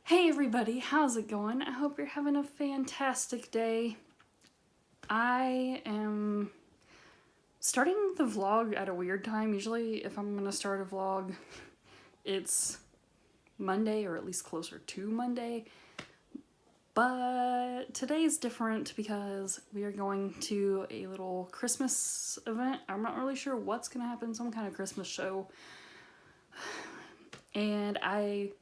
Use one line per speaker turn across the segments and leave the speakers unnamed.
Hey everybody, how's it going? I hope you're having a fantastic day. I am starting the vlog at a weird time. Usually if I'm gonna start a vlog, it's Monday, or at least closer to Monday. But today is different because we are going to a little Christmas event. I'm not really sure what's gonna happen, some kind of Christmas show. And I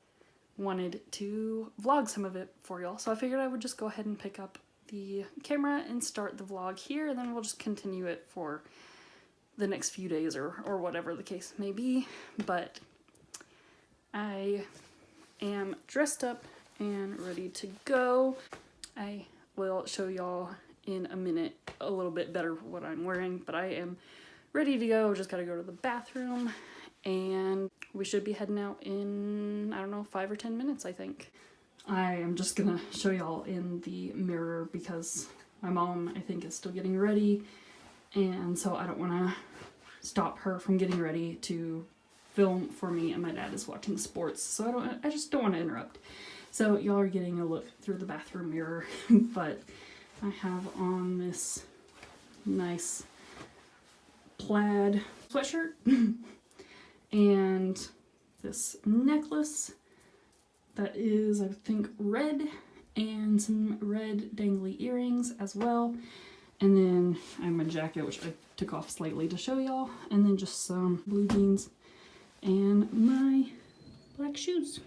wanted to vlog some of it for y'all, so I figured I would just go ahead and pick up the camera and start the vlog here, and then we'll just continue it for the next few days or whatever the case may be. But I am dressed up and ready to go. I will show y'all in a minute a little bit better what I'm wearing, but I am ready to go. Just gotta go to the bathroom, and we should be heading out in, I don't know, 5 or 10 minutes, I think. I am just gonna show y'all in the mirror because my mom, I think, is still getting ready, and so I don't want to stop her from getting ready to film for me, and my dad is watching sports, so I just don't want to interrupt. So y'all are getting a look through the bathroom mirror, but I have on this nice plaid sweatshirt and this necklace that is, I think, red, and some red dangly earrings as well. And then I have my jacket, which I took off slightly to show y'all, and then just some blue jeans and my black shoes.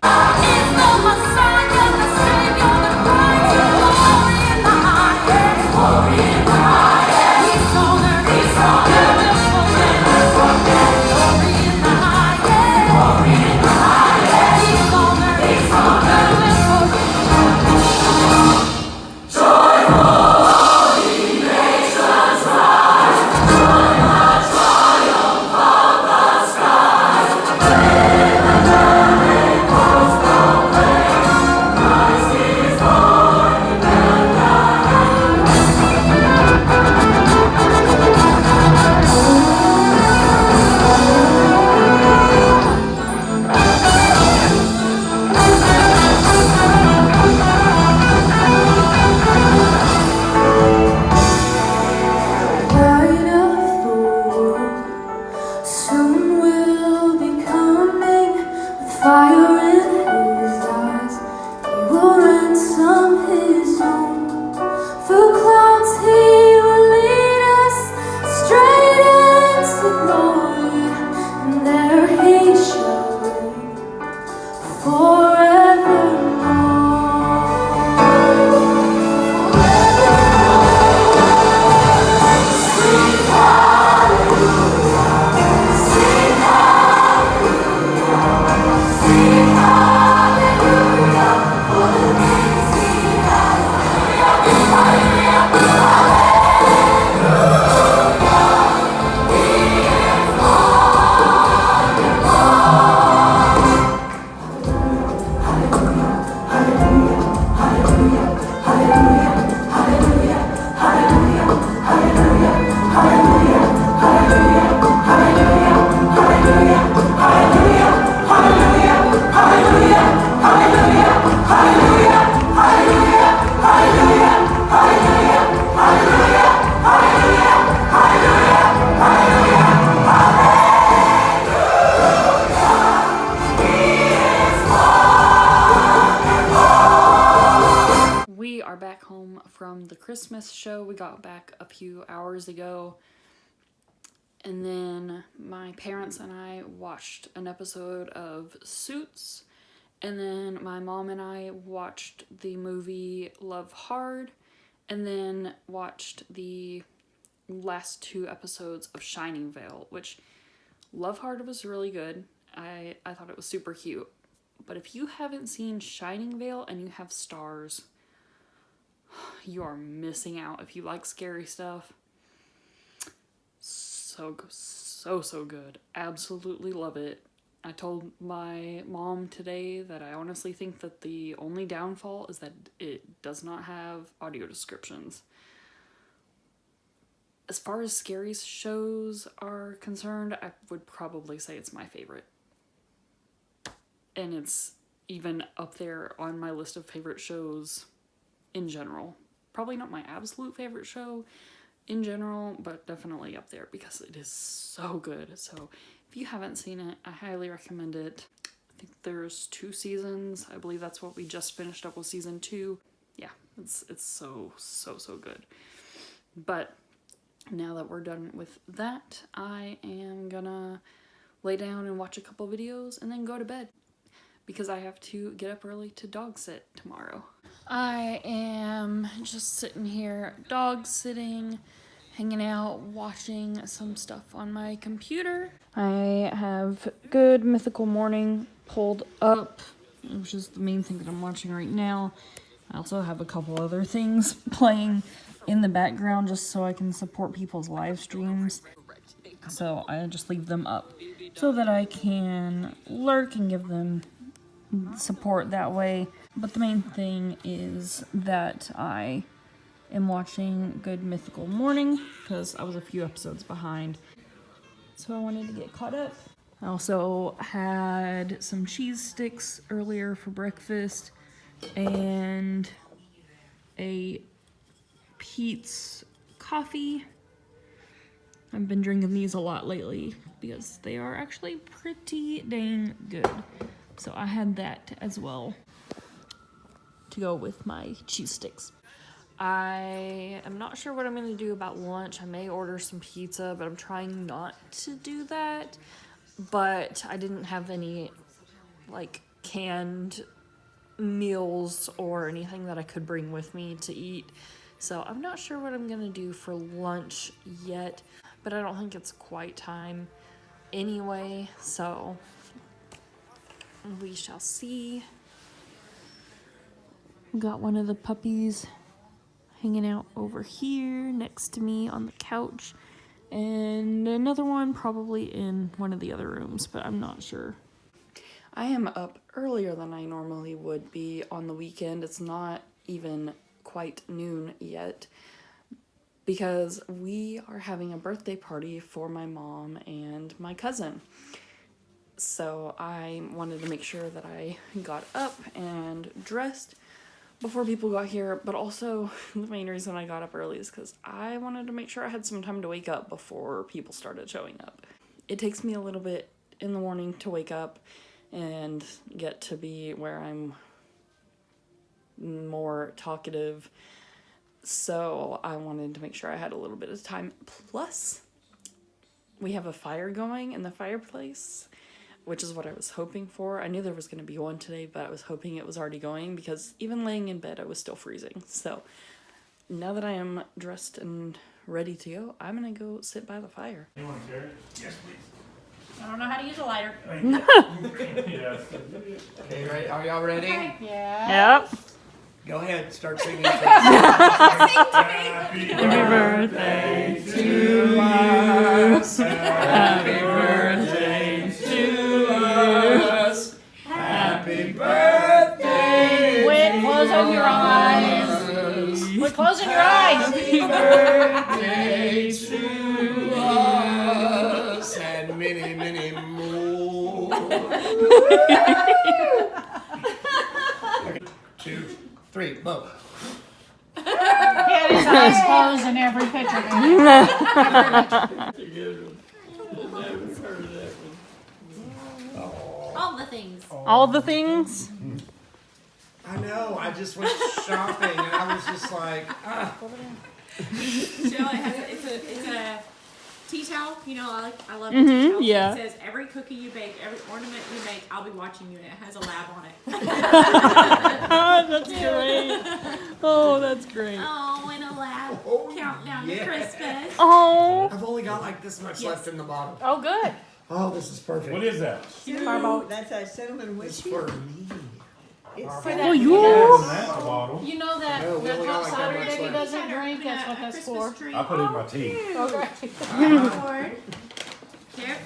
We are back home from the Christmas show. We got back a few hours ago. And then my parents and I watched an episode of Suits. And then my mom and I watched the movie Love Hard. And then watched the last 2 episodes of Shining Vale, which Love Hard was really good. I thought it was super cute. But if you haven't seen Shining Vale and you have stars, you are missing out. If you like scary stuff, so good. Absolutely love it. I told my mom today that I honestly think that the only downfall is that it does not have audio descriptions. As far as scary shows are concerned, I would probably say it's my favorite. And it's even up there on my list of favorite shows in general. Probably not my absolute favorite show in general, but definitely up there because it is so good. So if you haven't seen it, I highly recommend it. I think there's 2 seasons. I believe that's what we just finished up with season 2. Yeah, it's so good. But now that we're done with that, I am gonna lay down and watch a couple videos and then go to bed because I have to get up early to dog sit tomorrow. I am just sitting here dog sitting, hanging out, watching some stuff on my computer. I have Good Mythical Morning pulled up, which is the main thing that I'm watching right now. I also have a couple other things playing in the background just so I can support people's live streams. So I just leave them up so that I can lurk and give them support that way. But the main thing is that I am watching Good Mythical Morning because I was a few episodes behind. So I wanted to get caught up. I also had some cheese sticks earlier for breakfast and a Peet's coffee. I've been drinking these a lot lately because they are actually pretty dang good. So I had that as well to go with my cheese sticks. I am not sure what I'm going to do about lunch. I may order some pizza, but I'm trying not to do that. But I didn't have any like canned meals or anything that I could bring with me to eat. So I'm not sure what I'm going to do for lunch yet, but I don't think it's quite time anyway. So we shall see. Got one of the puppies hanging out over here next to me on the couch, and another one probably in one of the other rooms, but I'm not sure. I am up earlier than I normally would be on the weekend. It's not even quite noon yet because we are having a birthday party for my mom and my cousin. So I wanted to make sure that I got up and dressed before people got here, but also the main reason I got up early is because I wanted to make sure I had some time to wake up before people started showing up. It takes me a little bit in the morning to wake up and get to be where I'm more talkative, so I wanted to make sure I had a little bit of time. Plus, we have a fire going in the fireplace, which is what I was hoping for. I knew there was going to be one today, but I was hoping it was already going because even laying in bed, I was still freezing. So now that I am dressed and ready to go, I'm going to go sit by the fire.
You want to share it? Yes, please.
I don't know how to use a lighter.
Yes.
Okay, right? Are y'all ready?
Okay. Yeah.
Yep.
Go ahead, start singing.
Happy
birthday
to us.
Happy
birthday to us. Happy birthday.
Quit closing your eyes. Quit closing your eyes.
Happy birthday to us. And many, many more. 2, 3, blow.
He had his eyes closed in every picture. All the things.
All the things.
I know, I just went shopping and I was just like, ah.
It's a tea towel. You know, I love tea towels.
yeah.
It says every cookie you bake, every ornament you make, I'll be watching you, and it has a lab on it.
That's great. Oh, that's great.
Oh, and a lab countdown to
yeah.
Christmas.
Oh.
I've only got like this much
Yes.
left in the bottle.
Oh, good.
Oh, this is perfect.
What is that?
Ooh, that's a cinnamon
It's
whiskey.
for me.
It's
For
Oh,
that,
you.
What's in that bottle?
you know that
No, we
the
only
top
got like that
cider
much
Debbie
left.
doesn't drink. That's what
A
that's
Christmas
for.
tree.
I put it in my tea.
Okay.
Lord. Here.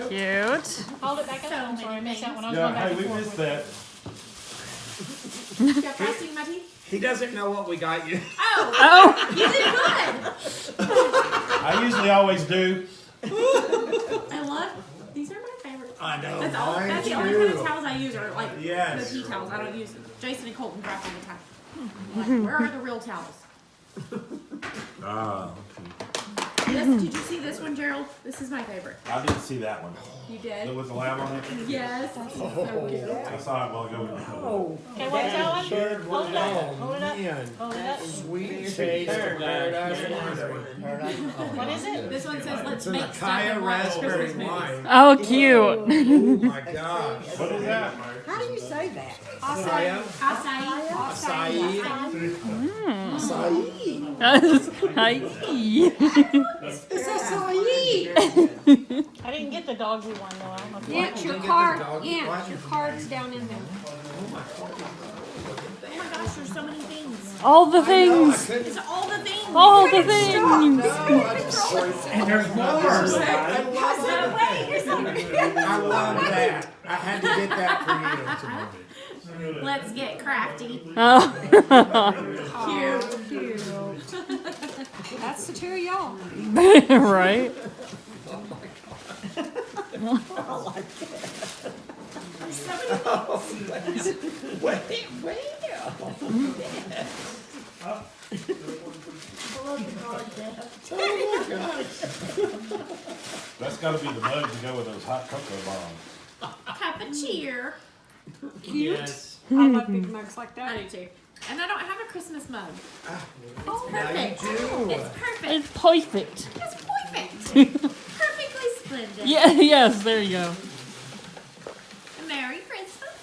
Cute.
Hold it back up.
So
I'm sorry, I
many
missed that one. I was
Yeah,
going back
hey,
and
we
forth
missed
with
that.
Got frosting in my teeth?
He doesn't know what we got you.
Oh,
Oh.
you did good.
I usually always do.
I love, these are my favorite.
I know.
That's all.
mine
That's the only kind of
too.
towels I use are like
Yes.
the pee towels. I don't use Jason and Colton drop all the time. Like, where are the real towels?
Ah,
Did you see this one, Gerald? This is my favorite.
I didn't see that one.
You
There
did?
was a lab on it.
Yes. So cute.
I saw it while ago.
Oh,
Okay, what's that one?
Sure,
Hold it up.
oh,
Hold it up.
man.
Hold it up.
Sweet taste of paradise wine.
What is it?
This one says, let's
It's an
make stuff
Acacia
and watch
raspberry
Christmas movies.
wine.
Oh, cute.
Oh my gosh.
What is that?
how do you say that?
Acai.
Acai.
Acai. Acai.
Hi.
It's acai.
I didn't get the doggy one though. I don't know if you
Yeah,
want
it's
it.
your
Didn't get the
card.
dog-
Yeah,
what?
it's your card's down in there.
Oh my gosh, there's so many things.
All the
I know, I
things.
couldn't.
It's all the things.
All the things.
No, I just. And there's more. I love
So
it.
wait, here's something.
I love that. I had to get that for you.
Let's get crafty.
Oh.
Cute.
That's the two of y'all.
Right?
There's so many things.
That's gotta be the mug to go with those hot cocoa bombs.
Cup of cheer.
Yes.
I love big mugs like
I
that.
do too. And I don't have a Christmas mug.
Oh,
Now you
Perfect.
do.
It's perfect.
It's perfect.
It's perfect. Perfectly splendid.
Yeah, yes, there you go.
Merry Christmas.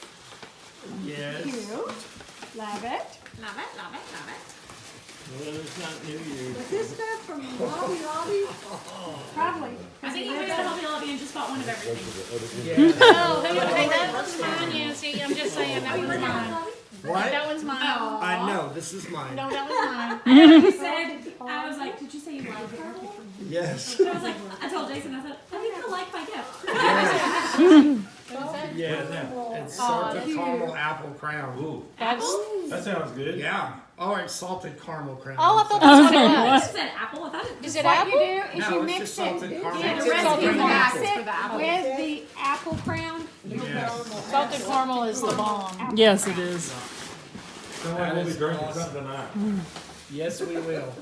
Yes.
cute. Love it.
Love it, love it, love it.
Was this stuff from Hobby Lobby? Probably.
I think you went to Hobby Lobby and just bought one of everything.
Yes.
Oh, hey, that one's mine, Yancy. I'm just saying, that one's mine.
What?
That one's mine.
I know. This is mine.
No, that was mine.
You said, I was like, did you say you liked it?
Yes.
I was like, I told Jason, I said, I think he'll like my gift.
Yeah. It's salted caramel apple crown.
Ooh,
That's,
that sounds good.
Yeah. Oh, it's salted caramel crown.
oh, I thought that's what it
I
was.
said apple. I thought it
Is
was
it
What
apple?
you do is
No,
you
it's
mix
just
it.
salted caramel.
Yeah,
the
the
recipe
recipe
for the
mix
apples
it
for the apple.
with the apple crown.
Yes.
Salted caramel is the bomb.
Yes, it is.
Sounds like we'll be drinking something tonight.
Yes, we will.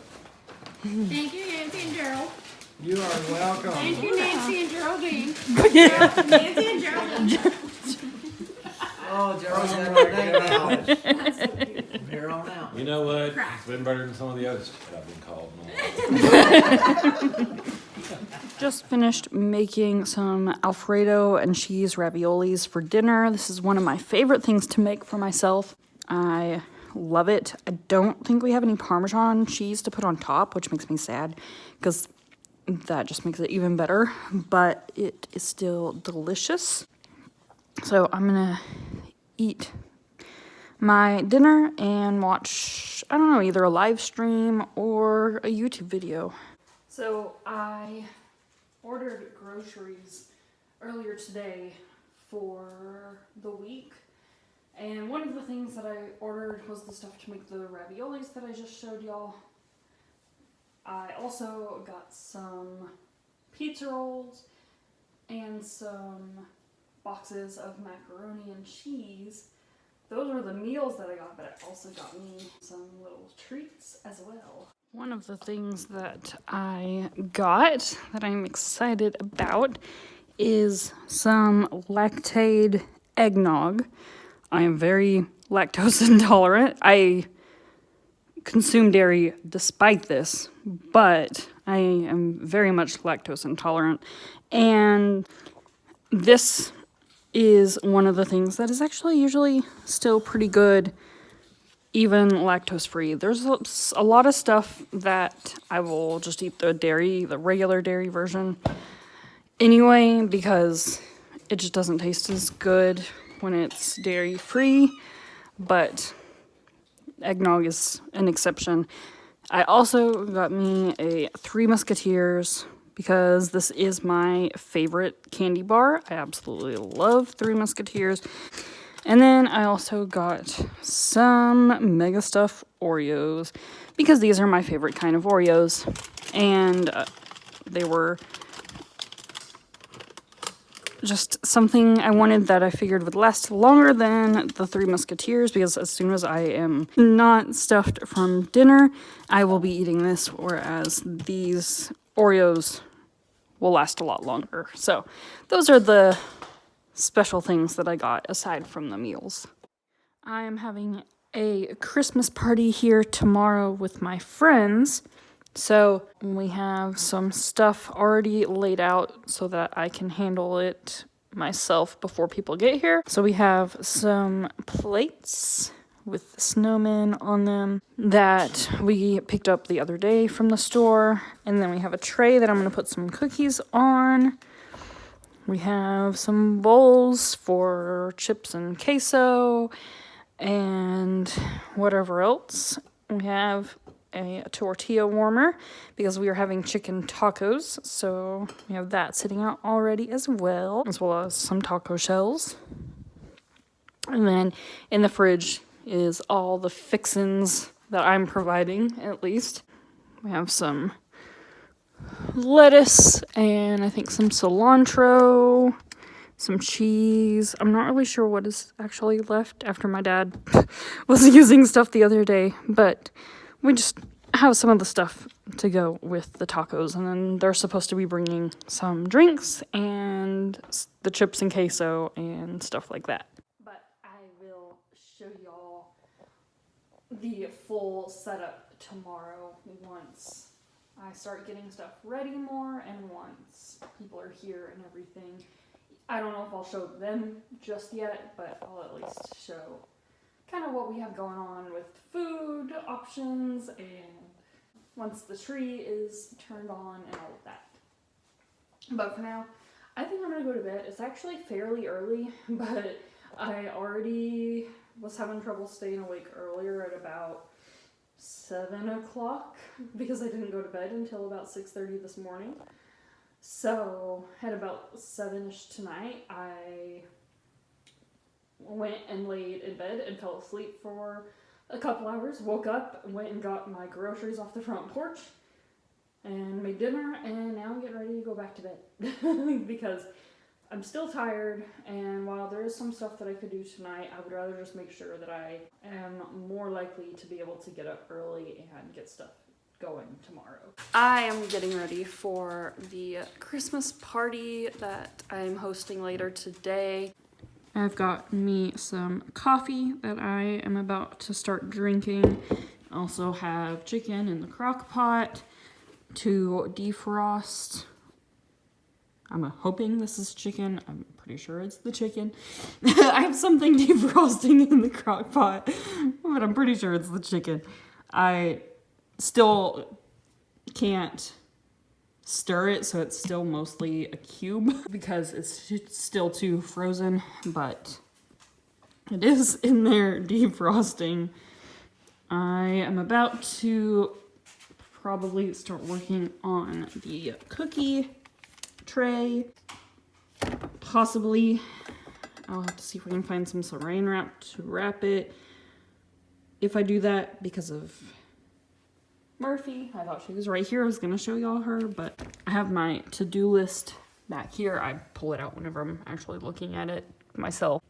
Thank you, Nancy and Gerald.
You are welcome.
Thank you, Nancy and Geraldine.
Nancy and Gerald.
Oh, Gerald's got our name now. Here on out.
You know what?
Crack.
It's been better than some of the others that I've been called.
Just finished making some Alfredo and cheese raviolis for dinner. This is one of my favorite things to make for myself. I love it. I don't think we have any Parmesan cheese to put on top, which makes me sad because that just makes it even better, but it is still delicious. So I'm gonna eat my dinner and watch, I don't know, either a live stream or a YouTube video. So I ordered groceries earlier today for the week, and one of the things that I ordered was the stuff to make the raviolis that I just showed y'all. I also got some pizza rolls and some boxes of macaroni and cheese. Those are the meals that I got, but it also got me some little treats as well. One of the things that I got that I'm excited about is some Lactaid eggnog. I am very lactose intolerant. I consume dairy despite this, but I am very much lactose intolerant. And this is one of the things that is actually usually still pretty good, even lactose free. There's a lot of stuff that I will just eat the regular dairy version anyway, because it just doesn't taste as good when it's dairy free, but eggnog is an exception. I also got me a Three Musketeers because this is my favorite candy bar. I absolutely love Three Musketeers. And then I also got some Mega Stuff Oreos because these are my favorite kind of Oreos. And they were just something I wanted that I figured would last longer than the Three Musketeers, because as soon as I am not stuffed from dinner, I will be eating this, whereas these Oreos will last a lot longer. So those are the special things that I got aside from the meals. I am having a Christmas party here tomorrow with my friends. So we have some stuff already laid out so that I can handle it myself before people get here. So we have some plates with snowmen on them that we picked up the other day from the store. And then we have a tray that I'm going to put some cookies on. We have some bowls for chips and queso and whatever else. We have a tortilla warmer because we are having chicken tacos, so we have that sitting out already as well as some taco shells. And then in the fridge is all the fixins that I'm providing, at least. We have some lettuce and I think some cilantro, some cheese. I'm not really sure what is actually left after my dad was using stuff the other day, but we just have some of the stuff to go with the tacos, and then they're supposed to be bringing some drinks and the chips and queso and stuff like that. But I will show y'all the full setup tomorrow once I start getting stuff ready more and once people are here and everything. I don't know if I'll show them just yet, but I'll at least show kind of what we have going on with food options and once the tree is turned on and all of that. But for now, I think I'm gonna go to bed. It's actually fairly early, but I already was having trouble staying awake earlier at about 7 o'clock because I didn't go to bed until about 6:30 this morning. So at about 7ish tonight, I went and laid in bed and fell asleep for a couple hours, woke up, and went and got my groceries off the front porch and made dinner, and now I'm getting ready to go back to bed because I'm still tired, and while there is some stuff that I could do tonight, I would rather just make sure that I am more likely to be able to get up early and get stuff going tomorrow. I am getting ready for the Christmas party that I'm hosting later today. I've got me some coffee that I am about to start drinking. I also have chicken in the crock pot to defrost. I'm hoping this is chicken. I'm pretty sure it's the chicken. I have something defrosting in the crock pot, but I'm pretty sure it's the chicken. I still can't stir it, so it's still mostly a cube because it's still too frozen, but it is in there defrosting. I am about to probably start working on the cookie tray. Possibly I'll have to see if we can find some saran wrap to wrap it. If I do that, because of Murphy, I thought she was right here. I was gonna show y'all her, but I have my to-do list back here. I pull it out whenever I'm actually looking at it myself.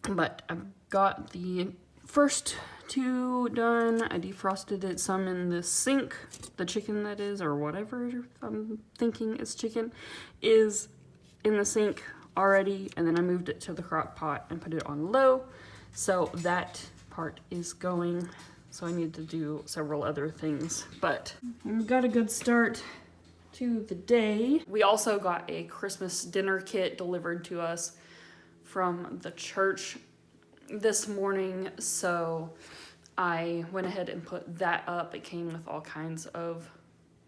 But I've got the first two done. I defrosted it some in the sink. The chicken, that is, or whatever I'm thinking is chicken, is in the sink already. And then I moved it to the crock pot and put it on low. So that part is going. So I need to do several other things, but we got a good start to the day. We also got a Christmas dinner kit delivered to us from the church this morning, so I went ahead and put that up. It came with all kinds of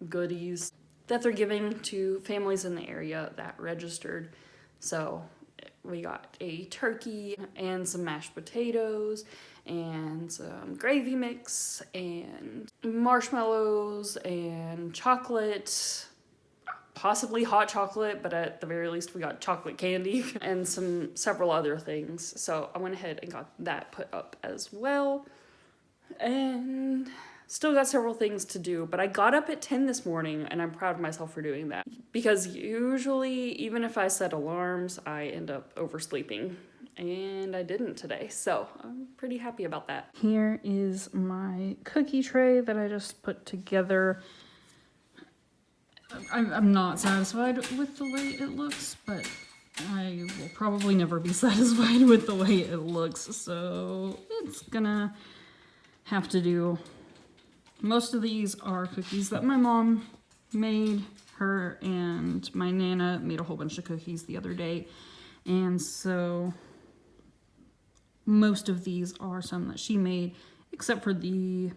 goodies that they're giving to families in the area that registered. So we got a turkey and some mashed potatoes and some gravy mix and marshmallows and chocolate, possibly hot chocolate, but at the very least we got chocolate candy and several other things. So I went ahead and got that put up as well. And Still got several things to do, but I got up at 10 this morning and I'm proud of myself for doing that. Because usually, even if I set alarms, I end up oversleeping. And I didn't today, so I'm pretty happy about that. Here is my cookie tray that I just put together. I'm not satisfied with the way it looks, but I will probably never be satisfied with the way it looks, so it's gonna have to do. Most of these are cookies that my mom made. Her and my Nana made a whole bunch of cookies the other day, and so most of these are some that she made, except for the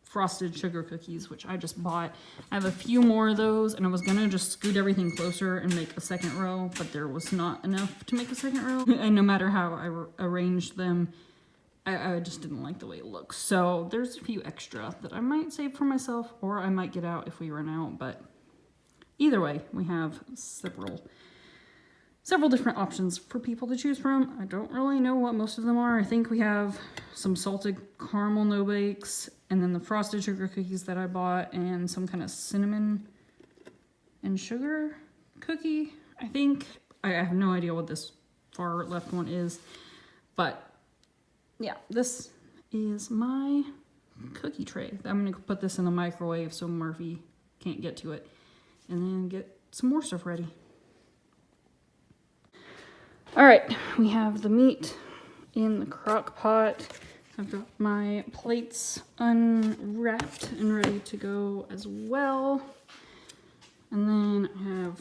frosted sugar cookies, which I just bought. I have a few more of those, and I was gonna just scoot everything closer and make a second row, but there was not enough to make a second row. And no matter how I arranged them, I just didn't like the way it looks. So there's a few extra that I might save for myself, or I might get out if we run out, but either way, we have several different options for people to choose from. I don't really know what most of them are. I think we have some salted caramel no bakes, and then the frosted sugar cookies that I bought, and some kind of cinnamon and sugar cookie, I think. I have no idea what this far left one is, but yeah, this is my cookie tray. I'm gonna put this in the microwave so Murphy can't get to it, and then get some more stuff ready. All right, we have the meat in the crock pot. I've got my plates unwrapped and ready to go as well. And then I have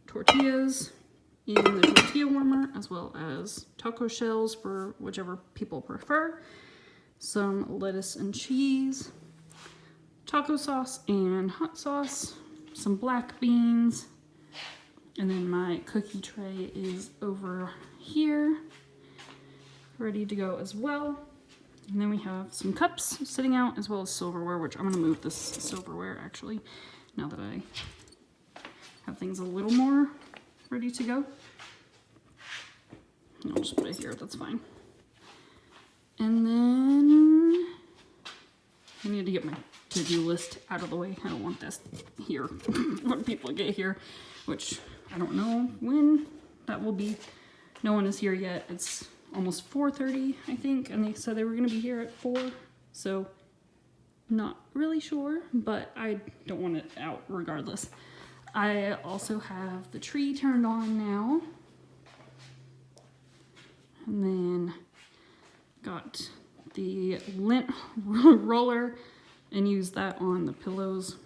tortillas in the tortilla warmer, as well as taco shells for whichever people prefer. Some lettuce and cheese, taco sauce and hot sauce, some black beans, and then my cookie tray is over here, ready to go as well. And then we have some cups sitting out, as well as silverware, which I'm gonna move this silverware actually, now that I have things a little more ready to go. And I'll just put it here, that's fine. And then I need to get my to-do list out of the way. I don't want this here when people get here, which I don't know when that will be. No one is here yet. It's almost 4:30, I think, and they said they were gonna be here at 4, so not really sure, but I don't want it out regardless. I also have the tree turned on now, and then got the lint roller and use that on the pillows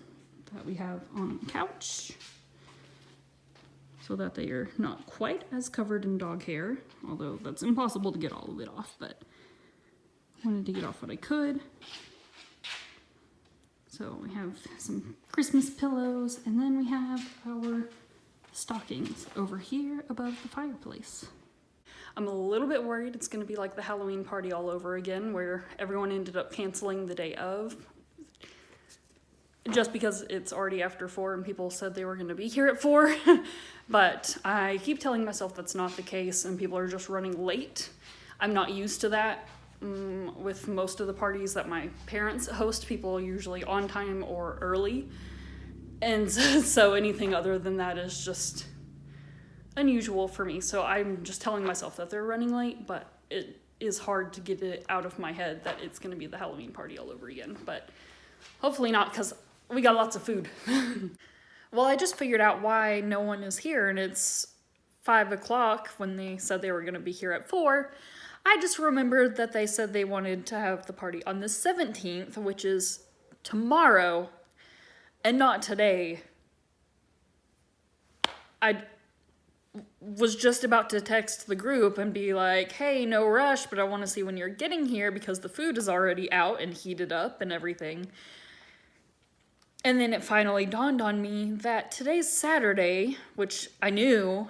that we have on the couch, so that they are not quite as covered in dog hair, although that's impossible to get all of it off, but I wanted to get off what I could. So we have some Christmas pillows, and then we have our stockings over here above the fireplace. I'm a little bit worried it's gonna be like the Halloween party all over again, where everyone ended up canceling the day of, just because it's already after 4 and people said they were gonna be here at 4. But I keep telling myself that's not the case and people are just running late. I'm not used to that. With most of the parties that my parents host, people are usually on time or early. And so anything other than that is just unusual for me. So I'm just telling myself that they're running late, but it is hard to get it out of my head that it's gonna be the Halloween party all over again. But hopefully not, because we got lots of food. Well, I just figured out why no one is here, and it's 5 o'clock when they said they were gonna be here at 4. I just remembered that they said they wanted to have the party on the 17th, which is tomorrow, and not today. I was just about to text the group and be like, hey, no rush, but I want to see when you're getting here because the food is already out and heated up and everything. And then it finally dawned on me that today's Saturday, which I knew,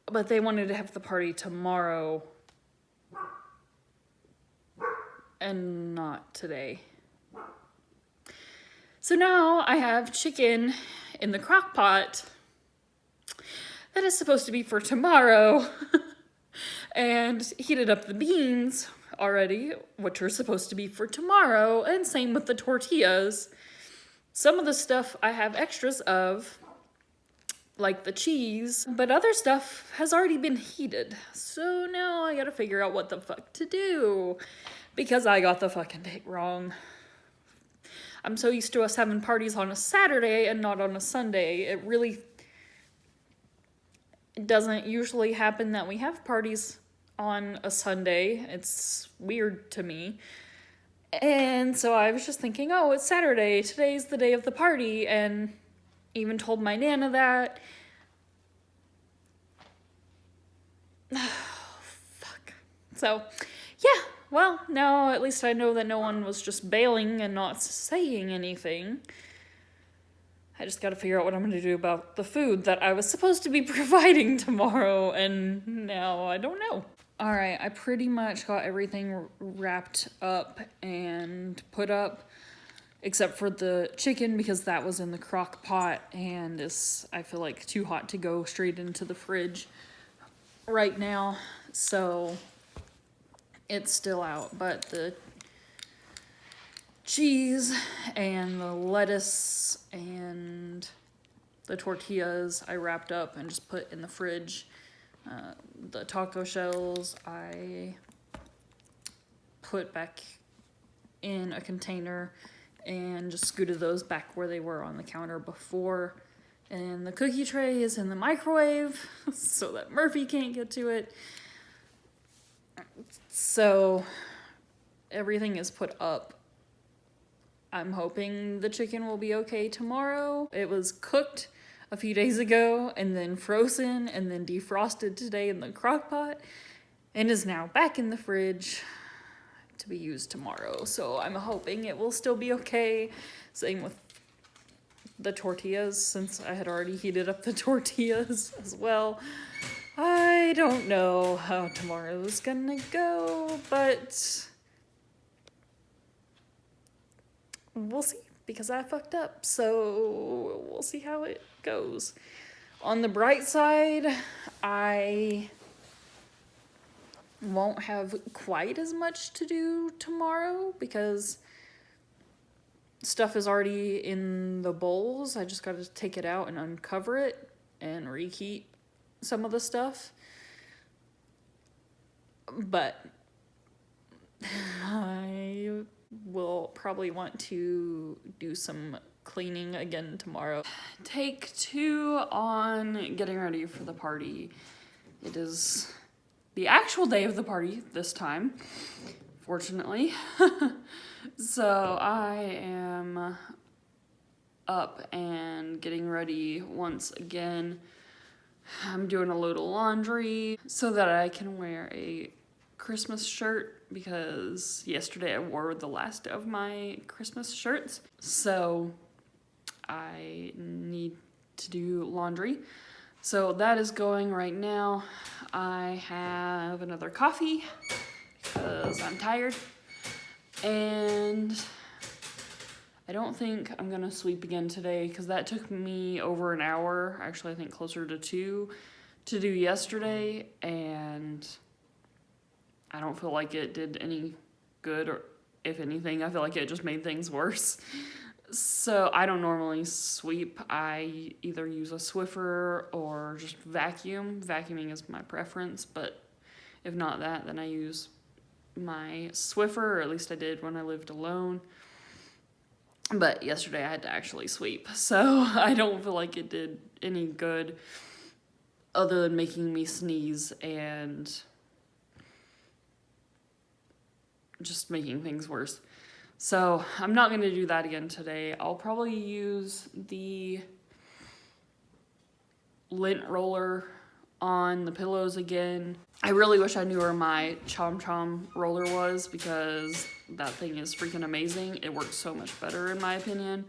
but they wanted to have the party tomorrow and not today. So now I have chicken in the crock pot that is supposed to be for tomorrow and heated up the beans already, which are supposed to be for tomorrow, and same with the tortillas. Some of the stuff I have extras of, like the cheese, but other stuff has already been heated. So now I gotta figure out what the fuck to do, because I got the fucking date wrong. I'm so used to us having parties on a Saturday and not on a Sunday. It doesn't usually happen that we have parties on a Sunday. It's weird to me. And so I was just thinking, oh, it's Saturday. Today's the day of the party. And even told my Nana that. Oh, fuck. So, yeah. Well, now at least I know that no one was just bailing and not saying anything. I just gotta figure out what I'm gonna do about the food that I was supposed to be providing tomorrow, and now I don't know. Alright, I pretty much got everything wrapped up and put up, except for the chicken, because that was in the crock pot and is, I feel like, too hot to go straight into the fridge right now. So it's still out, but the cheese and the lettuce and the tortillas I wrapped up and just put in the fridge. The taco shells I put back in a container and just scooted those back where they were on the counter before. And the cookie tray is in the microwave so that Murphy can't get to it. So everything is put up. I'm hoping the chicken will be okay tomorrow. It was cooked a few days ago and then frozen and then defrosted today in the crock pot and is now back in the fridge to be used tomorrow. So I'm hoping it will still be okay. Same with the tortillas, since I had already heated up the tortillas as well. I don't know how tomorrow's gonna go, but we'll see, because I fucked up, so we'll see how it goes. On the bright side, I won't have quite as much to do tomorrow because stuff is already in the bowls. I just gotta take it out and uncover it and reheat some of the stuff. But I will probably want to do some cleaning again tomorrow. Take 2 on getting ready for the party. It is the actual day of the party this time, fortunately. So I am up and getting ready once again. I'm doing a load of laundry so that I can wear a Christmas shirt, because yesterday I wore the last of my Christmas shirts. So I need to do laundry. So that is going right now. I have another coffee because I'm tired. And I don't think I'm gonna sweep again today because that took me over an hour. Actually, I think closer to 2 to do yesterday, and I don't feel like it did any good, or if anything, I feel like it just made things worse. So I don't normally sweep. I either use a Swiffer or just vacuum. Vacuuming is my preference, but if not that, then I use my Swiffer, or at least I did when I lived alone. But yesterday I had to actually sweep, so I don't feel like it did any good other than making me sneeze and just making things worse. So I'm not going to do that again today. I'll probably use the lint roller on the pillows again. I really wish I knew where my Chom Chom roller was, because that thing is freaking amazing. It works so much better in my opinion,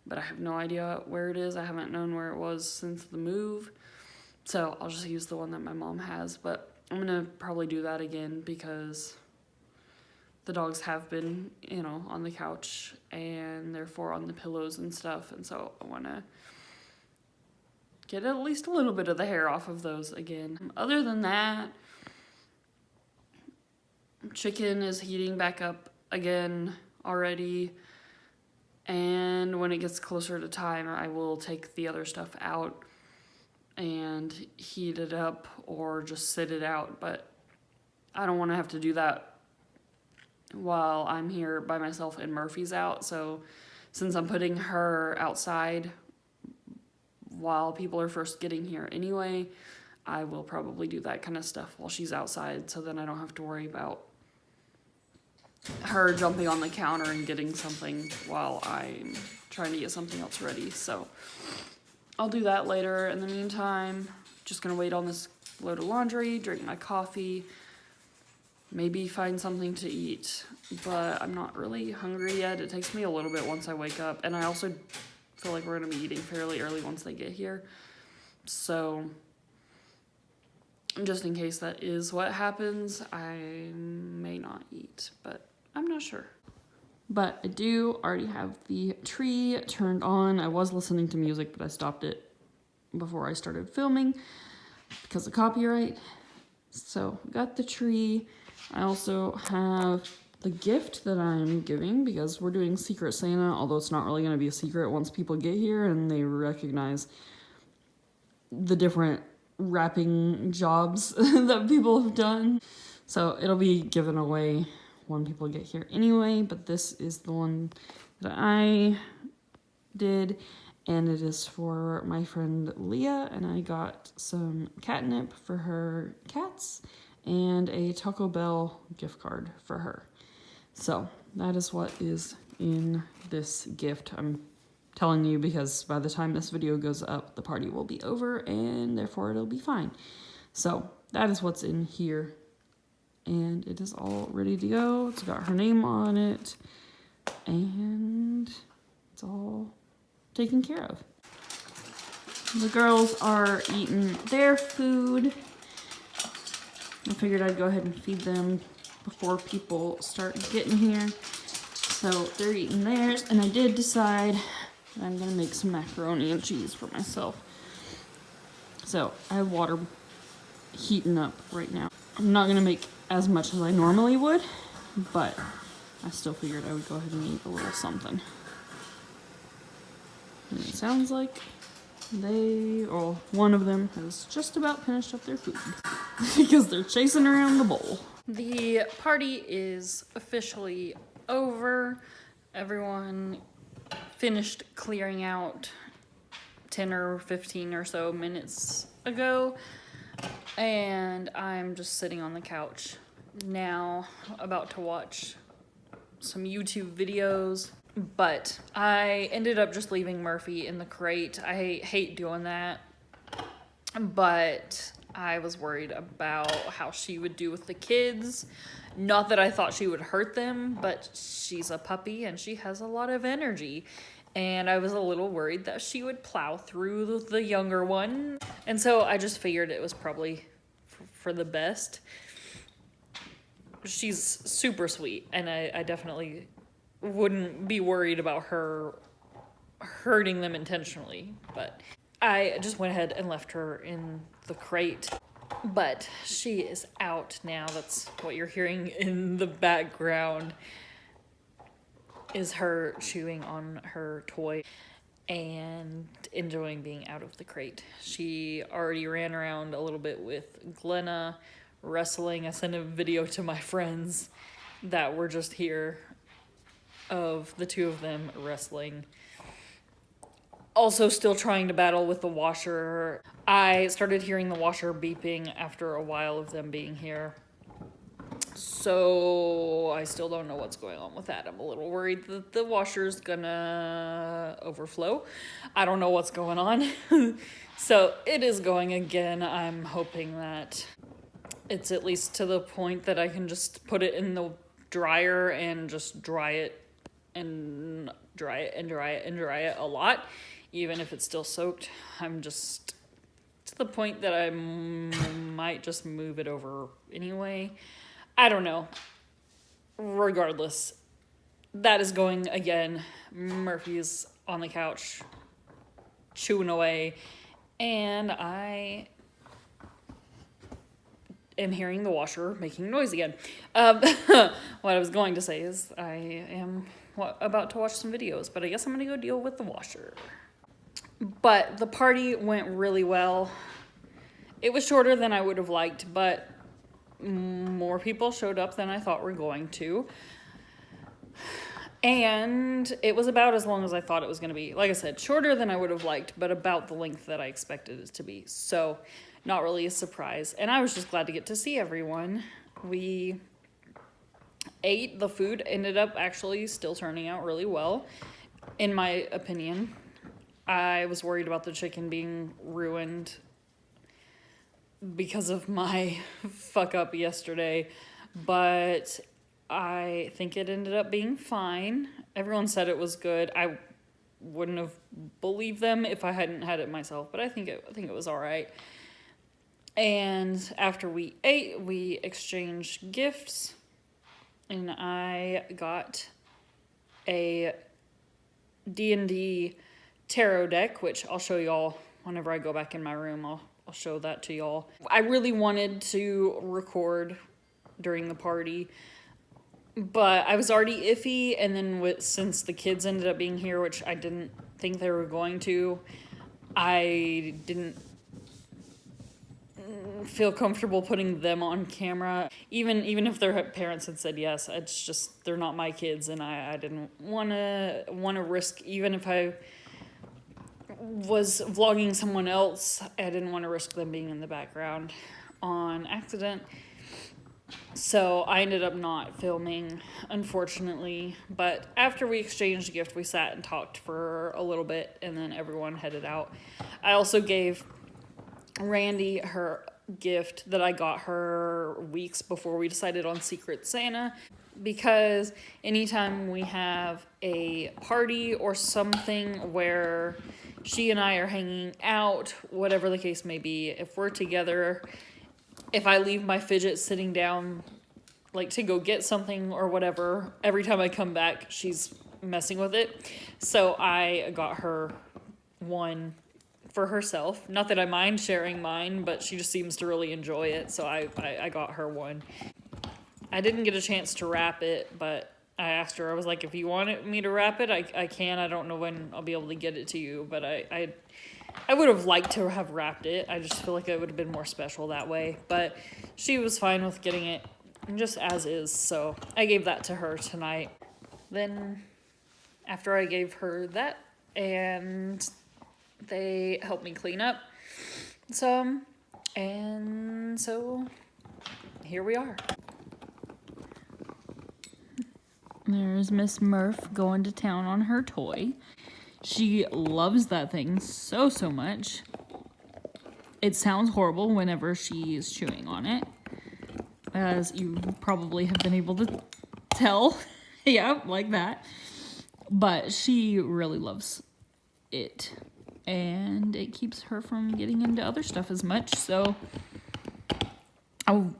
but I have no idea where it is. I haven't known where it was since the move. So I'll just use the one that my mom has, but I'm gonna probably do that again because the dogs have been, you know, on the couch and therefore on the pillows and stuff. And so I wanna get at least a little bit of the hair off of those again. Other than that, Chicken is heating back up again already. And when it gets closer to time, I will take the other stuff out and heat it up or just sit it out. But I don't want to have to do that while I'm here by myself and Murphy's out. So since I'm putting her outside while people are first getting here anyway, I will probably do that kind of stuff while she's outside, so then I don't have to worry about her jumping on the counter and getting something while I'm trying to get something else ready. So I'll do that later. In the meantime, just gonna wait on this load of laundry, drink my coffee, maybe find something to eat, but I'm not really hungry yet. It takes me a little bit once I wake up, and I also feel like we're gonna be eating fairly early once they get here. So just in case that is what happens, I may not eat, but I'm not sure. But I do already have the tree turned on. I was listening to music, but I stopped it before I started filming because of copyright. So got the tree. I also have the gift that I'm giving because we're doing Secret Santa, although it's not really going to be a secret once people get here and they recognize the different wrapping jobs that people have done. So it'll be given away when people get here anyway, but this is the one that I did, and it is for my friend Leah, and I got some catnip for her cats and a Taco Bell gift card for her. So that is what is in this gift. I'm telling you because by the time this video goes up, the party will be over and therefore it'll be fine. So that is what's in here, and it is all ready to go. It's got her name on it and it's all taken care of. The girls are eating their food. I figured I'd go ahead and feed them before people start getting here. So they're eating theirs, and I did decide I'm gonna make some macaroni and cheese for myself. So I have water heating up right now. I'm not gonna make as much as I normally would, but I still figured I would go ahead and eat a little something. And it sounds like one of them has just about finished up their food because they're chasing around the bowl. The party is officially over. Everyone finished clearing out 10 or 15 or so minutes ago, and I'm just sitting on the couch now about to watch some YouTube videos, but I ended up just leaving Murphy in the crate. I hate doing that, but I was worried about how she would do with the kids. Not that I thought she would hurt them, but she's a puppy and she has a lot of energy. And I was a little worried that she would plow through the younger one. And so I just figured it was probably for the best. She's super sweet, and I definitely wouldn't be worried about her hurting them intentionally. But I just went ahead and left her in the crate. But she is out now. That's what you're hearing in the background, is her chewing on her toy and enjoying being out of the crate. She already ran around a little bit with Glenna wrestling. I sent a video to my friends that were just here of the two of them wrestling. Also still trying to battle with the washer. I started hearing the washer beeping after a while of them being here. So I still don't know what's going on with that. I'm a little worried that the washer's gonna overflow. I don't know what's going on. So it is going again. I'm hoping that it's at least to the point that I can just put it in the dryer and just dry it and dry it and dry it and dry it a lot. Even if it's still soaked, I'm just to the point that I might just move it over anyway. I don't know. Regardless, that is going again. Murphy's on the couch chewing away, and I am hearing the washer making noise again. What I was going to say is I am about to watch some videos, but I guess I'm going to go deal with the washer. But the party went really well. It was shorter than I would have liked, but more people showed up than I thought were going to. And it was about as long as I thought it was going to be. Like I said, shorter than I would have liked, but about the length that I expected it to be. So, not really a surprise. And I was just glad to get to see everyone. We ate. The food ended up actually still turning out really well, in my opinion. I was worried about the chicken being ruined because of my fuck up yesterday, but I think it ended up being fine. Everyone said it was good. I wouldn't have believed them if I hadn't had it myself, but I think it was all right. And after we ate, we exchanged gifts, and I got a D&D tarot deck, which I'll show y'all whenever I go back in my room. I'll show that to y'all. I really wanted to record during the party, but I was already iffy, and then since the kids ended up being here, which I didn't think they were going to, I didn't feel comfortable putting them on camera. Even if their parents had said yes, it's just, they're not my kids, and I didn't want to risk, even if I was vlogging someone else, I didn't want to risk them being in the background on accident. So I ended up not filming, unfortunately. But after we exchanged a gift, we sat and talked for a little bit, and then everyone headed out. I also gave Randy her gift that I got her weeks before we decided on Secret Santa, because anytime we have a party or something where she and I are hanging out, whatever the case may be, if we're together, if I leave my fidget sitting down, like to go get something or whatever, every time I come back, she's messing with it. So I got her one for herself. Not that I mind sharing mine, but she just seems to really enjoy it. So I got her one. I didn't get a chance to wrap it, but I asked her, I was like, if you wanted me to wrap it, I can. I don't know when I'll be able to get it to you, but I would have liked to have wrapped it. I just feel like it would have been more special that way. But she was fine with getting it just as is, so I gave that to her tonight. Then, after I gave her that, and they helped me clean up some, and so here we are. There's Miss Murph going to town on her toy. She loves that thing so much. It sounds horrible whenever she is chewing on it, as you probably have been able to tell. Yeah, like that. But she really loves it, and it keeps her from getting into other stuff as much, so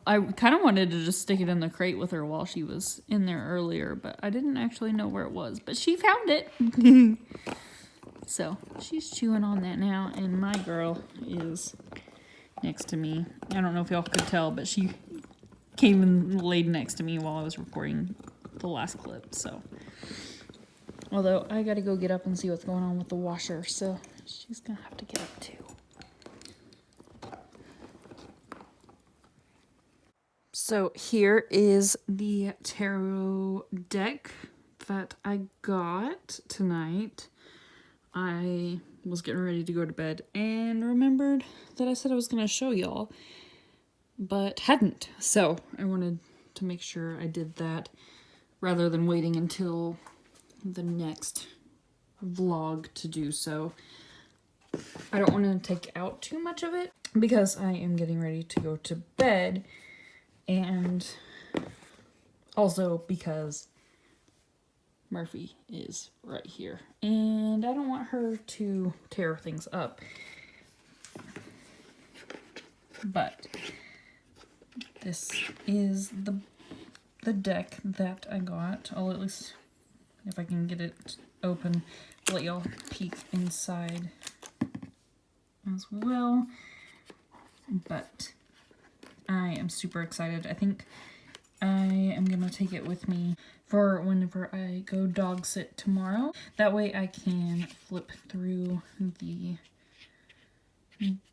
I kind of wanted to just stick it in the crate with her while she was in there earlier, but I didn't actually know where it was, but she found it. So she's chewing on that now, and my girl is next to me. I don't know if y'all could tell, but she came and laid next to me while I was recording the last clip, so. Although I gotta go get up and see what's going on with the washer, so she's gonna have to get up too. So here is the tarot deck that I got tonight. I was getting ready to go to bed and remembered that I said I was going to show y'all, but hadn't. So I wanted to make sure I did that rather than waiting until the next vlog to do so. I don't want to take out too much of it because I am getting ready to go to bed. And also because Murphy is right here, and I don't want her to tear things up. But this is the deck that I got. I'll at least, if I can get it open, let y'all peek inside as well. But
I am super excited. I think I am gonna take it with me for whenever I go dog sit tomorrow. That way I can flip through the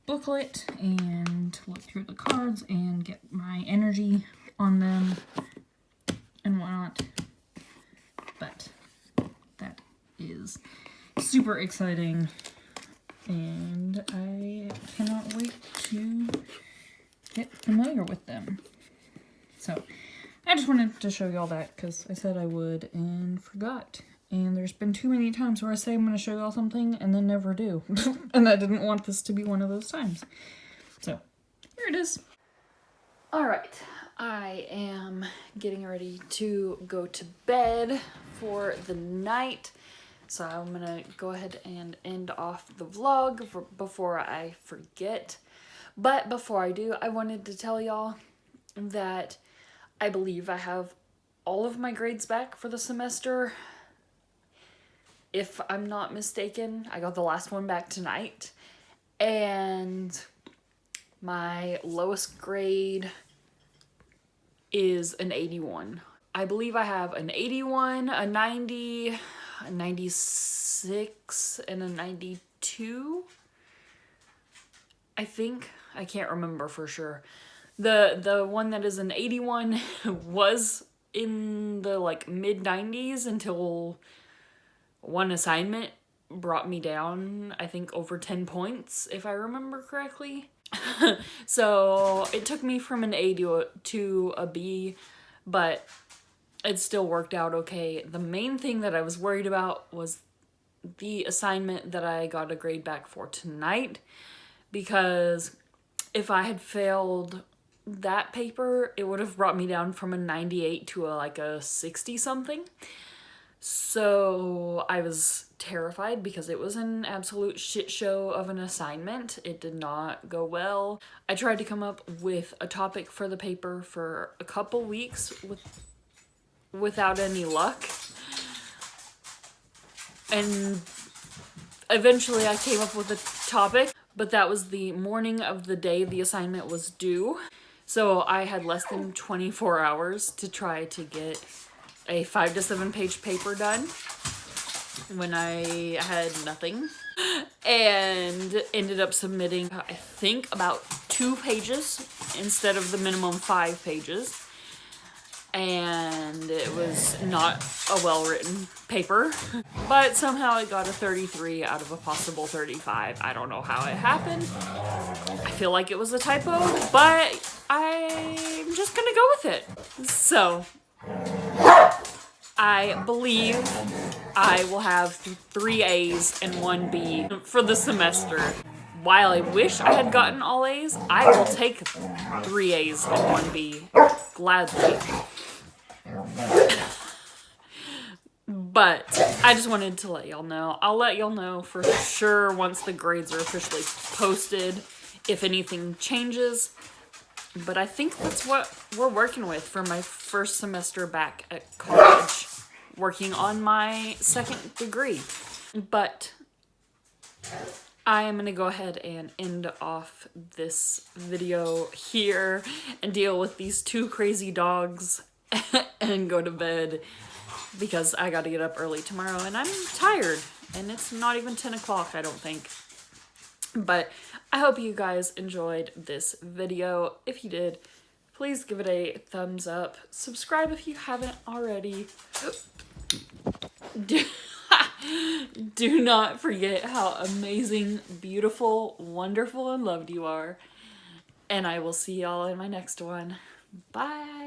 booklet and look through the cards and get my energy on them and whatnot. But that is super exciting and I cannot wait to get familiar with them. So I just wanted to show y'all that because I said I would and forgot. And there's been too many times where I say I'm going to show y'all something and then never do. And I didn't want this to be one of those times. So here it is.
All right, I am getting ready to go to bed for the night. So I'm gonna go ahead and end off the vlog before I forget. But before I do, I wanted to tell y'all that I believe I have all of my grades back for the semester. If I'm not mistaken, I got the last one back tonight. And my lowest grade is an 81. I believe I have an 81, a 90, a 96, and a 92. I think. I can't remember for sure. The one that is an 81 was in the like mid 90s until one assignment brought me down, I think over 10 points, if I remember correctly. So it took me from an A to a B, but it still worked out okay. The main thing that I was worried about was the assignment that I got a grade back for tonight, because if I had failed that paper, it would have brought me down from a 98 to a 60 something. So I was terrified because it was an absolute shit show of an assignment. It did not go well. I tried to come up with a topic for the paper for a couple weeks without any luck. And eventually I came up with a topic, but that was the morning of the day the assignment was due. So I had less than 24 hours to try to get a 5 to 7 page paper done when I had nothing, and ended up submitting, I think, about 2 pages instead of the minimum 5 pages. And it was not a well-written paper, but somehow I got a 33 out of a possible 35. I don't know how it happened. I feel like it was a typo, but I'm just gonna go with it. So I believe I will have 3 A's and 1 B for the semester. While I wish I had gotten all A's, I will take 3 A's and 1 B gladly. But I just wanted to let y'all know. I'll let y'all know for sure once the grades are officially posted if anything changes. But I think that's what we're working with for my first semester back at college, working on my 2nd degree. But I am going to go ahead and end off this video here and deal with these 2 crazy dogs and go to bed because I got to get up early tomorrow and I'm tired and it's not even 10 o'clock, I don't think. But I hope you guys enjoyed this video. If you did, please give it a thumbs up. Subscribe if you haven't already. Do not forget how amazing, beautiful, wonderful, and loved you are. And I will see y'all in my next one. Bye.